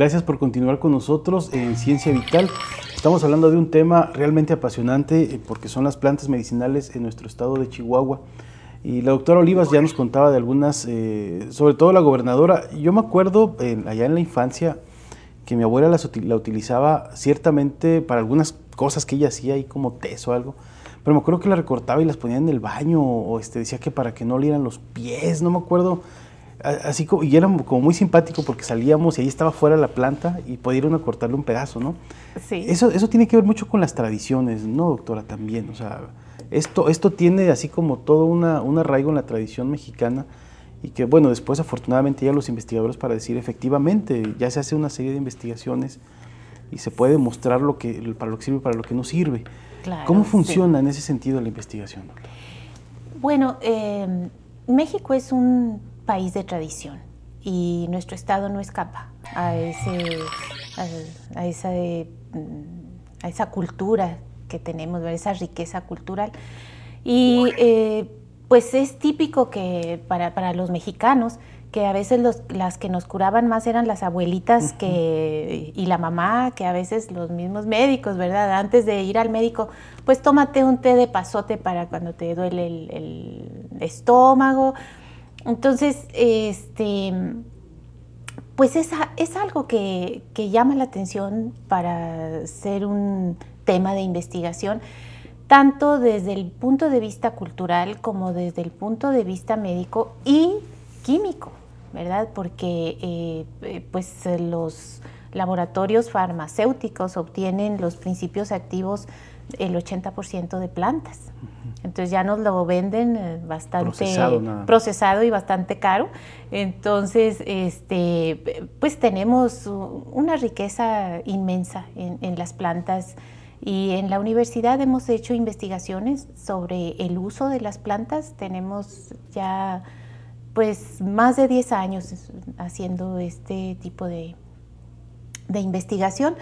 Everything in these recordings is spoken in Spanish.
gracias por continuar con nosotros en Ciencia Vital. Estamos hablando de un tema realmente apasionante porque son las plantas medicinales en nuestro estado de Chihuahua. Y la doctora Olivas ya nos contaba de algunas, sobre todo la gobernadora. Yo me acuerdo allá en la infancia que mi abuela la utilizaba ciertamente para algunas cosas que ella hacía ahí como tés o algo. Pero me acuerdo que la recortaba y las ponía en el baño o decía que para que no olieran los pies, no me acuerdo. Así como, y era como muy simpático porque salíamos y ahí estaba fuera la planta y podía ir a cortarle un pedazo, ¿no? Sí. Eso tiene que ver mucho con las tradiciones, ¿no, doctora? También, o sea, esto tiene así como todo un arraigo en la tradición mexicana y que, bueno, después afortunadamente ya los investigadores para decir efectivamente, ya se hace una serie de investigaciones y se puede demostrar para lo que sirve y para lo que no sirve. Claro, ¿Cómo funciona en ese sentido la investigación, doctora? Bueno, México es un país de tradición y nuestro estado no escapa a esa cultura que tenemos, esa riqueza cultural. Y pues es típico que para los mexicanos, que a veces las que nos curaban más eran las abuelitas y la mamá, que a veces los mismos médicos, ¿verdad? Antes de ir al médico, pues tómate un té de pasote para cuando te duele el estómago. Entonces, pues es algo que llama la atención para ser un tema de investigación, tanto desde el punto de vista cultural como desde el punto de vista médico y químico, ¿verdad? Porque pues los laboratorios farmacéuticos obtienen los principios activos el 80% de plantas. Entonces ya nos lo venden bastante procesado y bastante caro. Entonces, pues tenemos una riqueza inmensa en las plantas. Y en la universidad hemos hecho investigaciones sobre el uso de las plantas. Tenemos ya pues más de 10 años haciendo este tipo de investigación,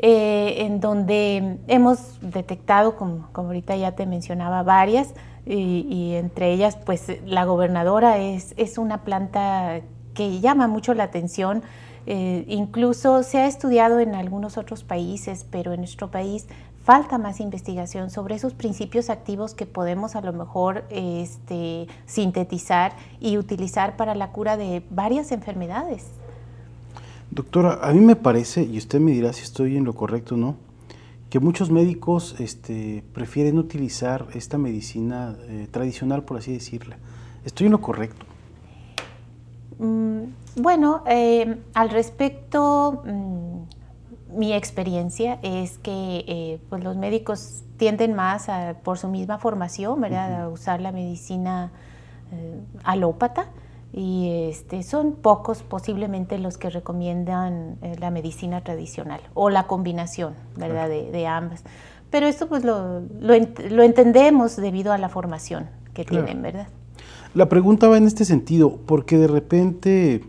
en donde hemos detectado, como ahorita ya te mencionaba, varias, y entre ellas pues la gobernadora es una planta que llama mucho la atención. Incluso se ha estudiado en algunos otros países, pero en nuestro país falta más investigación sobre esos principios activos que podemos a lo mejor sintetizar y utilizar para la cura de varias enfermedades. Doctora, a mí me parece, y usted me dirá si estoy en lo correcto o no, que muchos médicos prefieren utilizar esta medicina tradicional, por así decirla. ¿Estoy en lo correcto? Bueno, al respecto, mi experiencia es que pues los médicos tienden más, por su misma formación, ¿verdad?, a usar la medicina alópata, y son pocos posiblemente los que recomiendan la medicina tradicional o la combinación, ¿verdad?, de ambas. Pero esto pues lo entendemos debido a la formación que tienen, ¿verdad? La pregunta va en este sentido, porque de repente,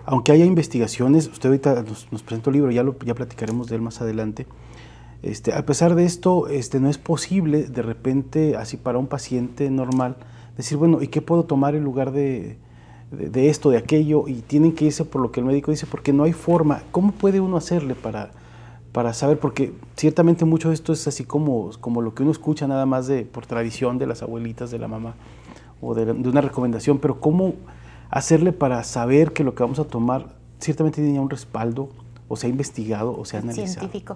aunque haya investigaciones, usted ahorita nos presentó el libro, ya platicaremos de él más adelante, a pesar de esto, no es posible de repente, así para un paciente normal, decir, bueno, ¿y qué puedo tomar en lugar de esto, de aquello? Y tienen que irse por lo que el médico dice, porque no hay forma. ¿Cómo puede uno hacerle para saber? Porque ciertamente mucho de esto es así como lo que uno escucha nada más por tradición de las abuelitas, de la mamá, o de una recomendación, pero ¿cómo hacerle para saber que lo que vamos a tomar ciertamente tiene un respaldo, o se ha investigado, o se ha analizado? Científico.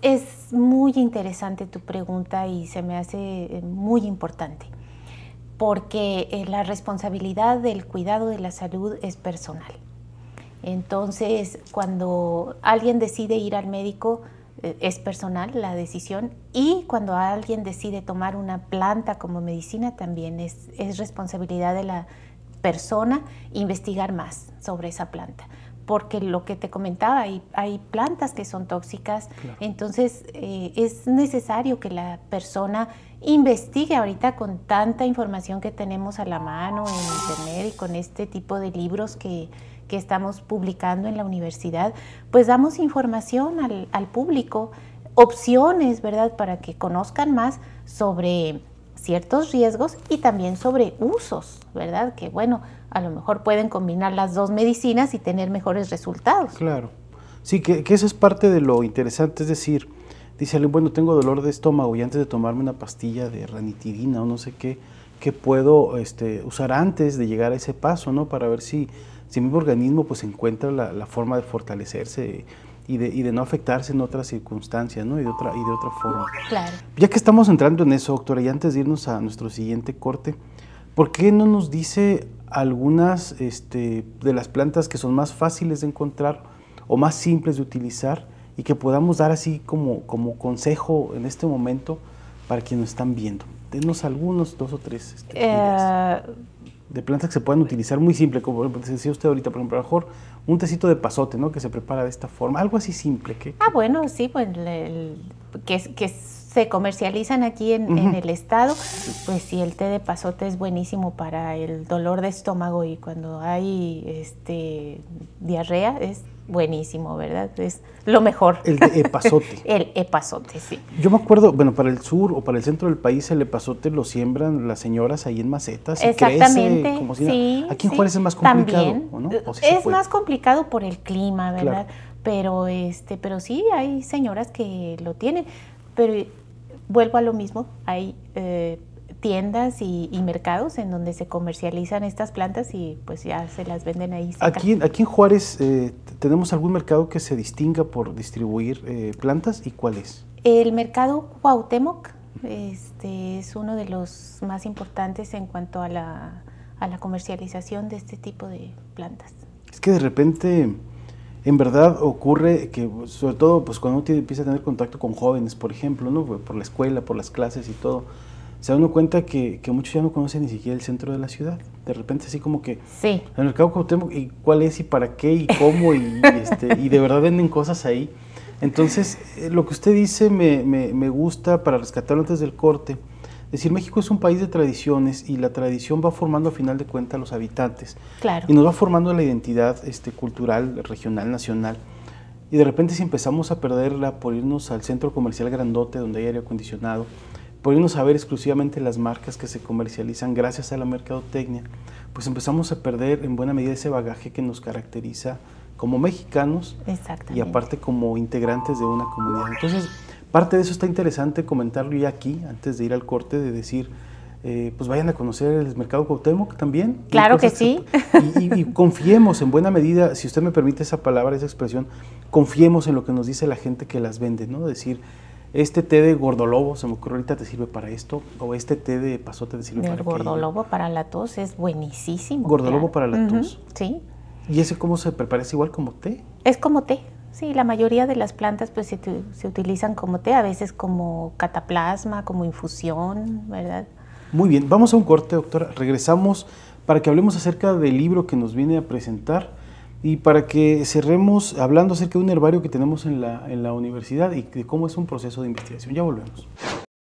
Es muy interesante tu pregunta y se me hace muy importante, porque la responsabilidad del cuidado de la salud es personal. Entonces, cuando alguien decide ir al médico, es personal la decisión, y cuando alguien decide tomar una planta como medicina, también es responsabilidad de la persona investigar más sobre esa planta, porque lo que te comentaba, hay plantas que son tóxicas. Claro. Entonces es necesario que la persona investigue. Ahorita con tanta información que tenemos a la mano en internet y con este tipo de libros que estamos publicando en la universidad, pues damos información al público, opciones, ¿verdad?, para que conozcan más sobre ciertos riesgos y también sobre usos, ¿verdad?, que bueno, a lo mejor pueden combinar las dos medicinas y tener mejores resultados. Claro. Sí, que eso es parte de lo interesante, es decir, dice alguien, bueno, tengo dolor de estómago y antes de tomarme una pastilla de ranitidina o no sé qué puedo usar antes de llegar a ese paso, ¿no? Para ver si mi organismo pues encuentra la forma de fortalecerse y de no afectarse en otras circunstancias, ¿no? Y de otra forma. Claro. Ya que estamos entrando en eso, doctora, y antes de irnos a nuestro siguiente corte, ¿por qué no nos dice algunas de las plantas que son más fáciles de encontrar o más simples de utilizar y que podamos dar así como consejo en este momento para quienes nos están viendo? Denos algunos, 2 o 3 ideas de plantas que se puedan utilizar muy simple, como decía usted ahorita, por ejemplo, a lo mejor un tecito de pasote, ¿no? Que se prepara de esta forma, algo así simple. Bueno, sí, pues que se comercializan aquí en el estado, pues sí, el té de pasote es buenísimo para el dolor de estómago y cuando hay diarrea es buenísimo, ¿verdad? Es lo mejor. El de epazote. El epazote, sí. Yo me acuerdo, bueno, para el sur o para el centro del país el epazote lo siembran las señoras ahí en macetas y exactamente, crece como si sí. Aquí en Juárez es más complicado, también, ¿o no? ¿O sí es más complicado por el clima, ¿verdad? Claro. Pero sí, hay señoras que lo tienen, pero vuelvo a lo mismo, hay tiendas y mercados en donde se comercializan estas plantas y pues ya se las venden ahí. Aquí en Juárez tenemos algún mercado que se distinga por distribuir plantas, ¿y cuál es? El mercado Cuauhtémoc es uno de los más importantes en cuanto a la comercialización de este tipo de plantas. Es que de repente, en verdad ocurre que, sobre todo pues cuando uno empieza a tener contacto con jóvenes, por ejemplo, ¿no? Por la escuela, por las clases y todo, se da uno cuenta que muchos ya no conocen ni siquiera el centro de la ciudad. De repente así como que sí. el mercado Cuauhtémoc, ¿y cuál es y para qué y cómo? y de verdad venden cosas ahí. Entonces, lo que usted dice me gusta para rescatarlo antes del corte. Es decir, México es un país de tradiciones y la tradición va formando a final de cuentas a los habitantes. Claro. Y nos va formando la identidad cultural, regional, nacional. Y de repente si empezamos a perderla por irnos al centro comercial grandote donde hay aire acondicionado, por irnos a ver exclusivamente las marcas que se comercializan gracias a la mercadotecnia, pues empezamos a perder en buena medida ese bagaje que nos caracteriza como mexicanos y aparte como integrantes de una comunidad. Entonces, parte de eso está interesante comentarlo ya aquí, antes de ir al corte, de decir, pues vayan a conocer el mercado Cuauhtémoc también. Claro que sí. Y confiemos en buena medida, si usted me permite esa palabra, esa expresión, confiemos en lo que nos dice la gente que las vende, ¿no? Decir, este té de gordolobo, se me ocurre ahorita, te sirve para esto, o este té de pasote te sirve para aquello. El gordolobo para la tos es buenísimo. Gordolobo para la tos. Sí. ¿Y ese cómo se prepara? ¿Es igual como té? Es como té. Sí, la mayoría de las plantas pues se utilizan como té, a veces como cataplasma, como infusión, ¿verdad? Muy bien, vamos a un corte, doctora. Regresamos para que hablemos acerca del libro que nos viene a presentar y para que cerremos hablando acerca de un herbario que tenemos en la universidad y de cómo es un proceso de investigación. Ya volvemos.